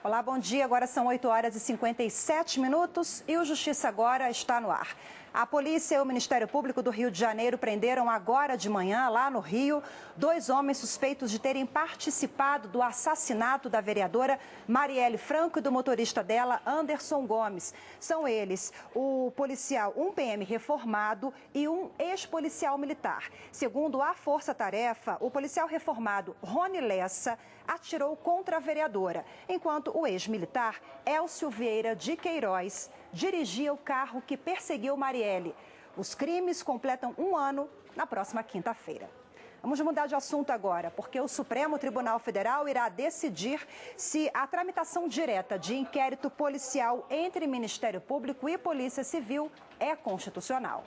Olá, bom dia. Agora são 8h57 e o Justiça Agora está no ar. A polícia e o Ministério Público do Rio de Janeiro prenderam agora de manhã, lá no Rio, 2 homens suspeitos de terem participado do assassinato da vereadora Marielle Franco e do motorista dela, Anderson Gomes. São eles o policial, um PM reformado e um ex-policial militar. Segundo a Força Tarefa, o policial reformado Rony Lessa atirou contra a vereadora, enquanto o ex-militar Elcio Vieira de Queiroz dirigia o carro que perseguiu Marielle. Os crimes completam 1 ano na próxima quinta-feira. Vamos mudar de assunto agora, porque o Supremo Tribunal Federal irá decidir se a tramitação direta de inquérito policial entre Ministério Público e Polícia Civil é constitucional.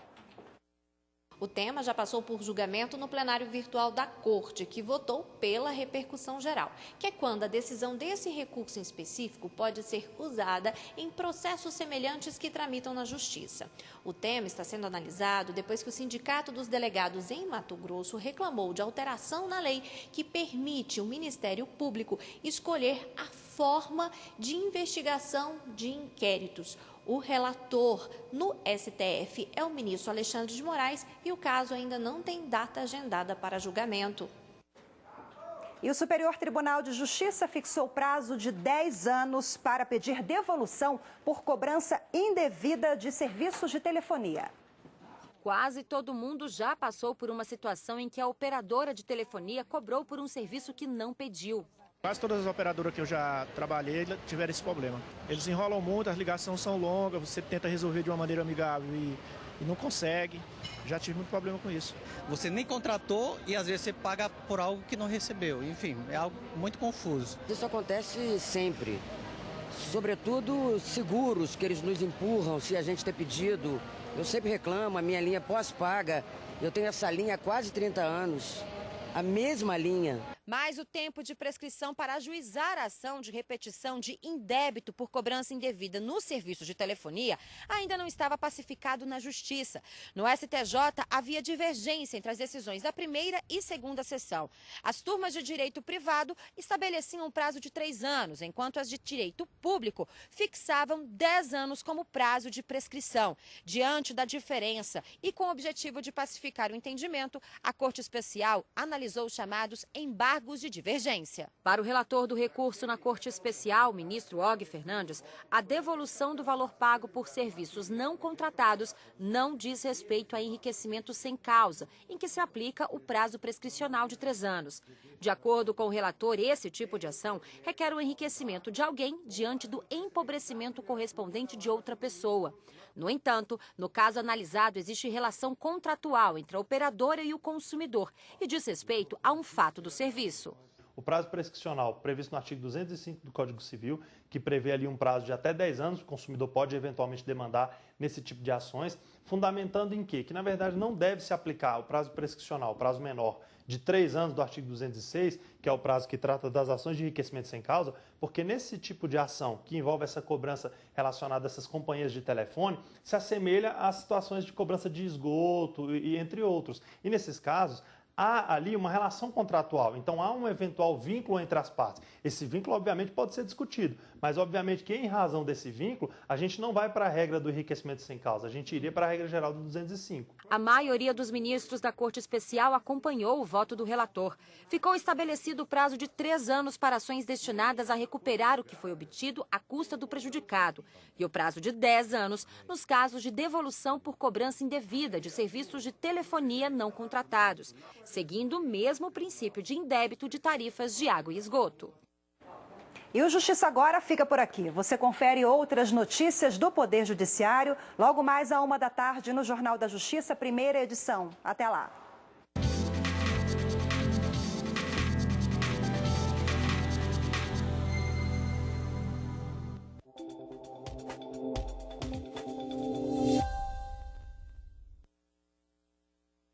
O tema já passou por julgamento no plenário virtual da Corte, que votou pela repercussão geral, que é quando a decisão desse recurso em específico pode ser usada em processos semelhantes que tramitam na Justiça. O tema está sendo analisado depois que o Sindicato dos Delegados em Mato Grosso reclamou de alteração na lei que permite o Ministério Público escolher a forma de investigação de inquéritos. O relator no STF é o ministro Alexandre de Moraes e o caso ainda não tem data agendada para julgamento. E o Superior Tribunal de Justiça fixou prazo de 10 anos para pedir devolução por cobrança indevida de serviços de telefonia. Quase todo mundo já passou por uma situação em que a operadora de telefonia cobrou por um serviço que não pediu. Quase todas as operadoras que eu já trabalhei tiveram esse problema. Eles enrolam muito, as ligações são longas, você tenta resolver de uma maneira amigável e não consegue. Já tive muito problema com isso. Você nem contratou e às vezes você paga por algo que não recebeu. Enfim, é algo muito confuso. Isso acontece sempre. Sobretudo seguros que eles nos empurram se a gente ter pedido. Eu sempre reclamo, a minha linha pós-paga. Eu tenho essa linha há quase 30 anos. A mesma linha. Mas o tempo de prescrição para ajuizar a ação de repetição de indébito por cobrança indevida no serviço de telefonia ainda não estava pacificado na Justiça. No STJ, havia divergência entre as decisões da primeira e segunda sessão. As turmas de direito privado estabeleciam um prazo de 3 anos, enquanto as de direito público fixavam 10 anos como prazo de prescrição. Diante da diferença e com o objetivo de pacificar o entendimento, a Corte Especial analisou os chamados embargos de divergência. Para o relator do recurso na Corte Especial, ministro Og Fernandes, a devolução do valor pago por serviços não contratados não diz respeito a enriquecimento sem causa, em que se aplica o prazo prescricional de 3 anos. De acordo com o relator, esse tipo de ação requer o enriquecimento de alguém diante do empobrecimento correspondente de outra pessoa. No entanto, no caso analisado, existe relação contratual entre a operadora e o consumidor e diz respeito a um fato do serviço. O prazo prescricional previsto no artigo 205 do Código Civil, que prevê ali um prazo de até 10 anos, o consumidor pode eventualmente demandar nesse tipo de ações, fundamentando em quê? Que, na verdade, não deve se aplicar o prazo prescricional, o prazo menor, de 3 anos do artigo 206, que é o prazo que trata das ações de enriquecimento sem causa, porque nesse tipo de ação, que envolve essa cobrança relacionada a essas companhias de telefone, se assemelha às situações de cobrança de esgoto e entre outros. E nesses casos, há ali uma relação contratual, então há um eventual vínculo entre as partes. Esse vínculo, obviamente, pode ser discutido, mas, obviamente, que em razão desse vínculo, a gente não vai para a regra do enriquecimento sem causa, a gente iria para a regra geral do 205. A maioria dos ministros da Corte Especial acompanhou o voto do relator. Ficou estabelecido o prazo de 3 anos para ações destinadas a recuperar o que foi obtido à custa do prejudicado e o prazo de 10 anos nos casos de devolução por cobrança indevida de serviços de telefonia não contratados, seguindo o mesmo princípio de indébito de tarifas de água e esgoto. E o Justiça Agora fica por aqui. Você confere outras notícias do Poder Judiciário logo mais à 1 da tarde no Jornal da Justiça, primeira edição. Até lá.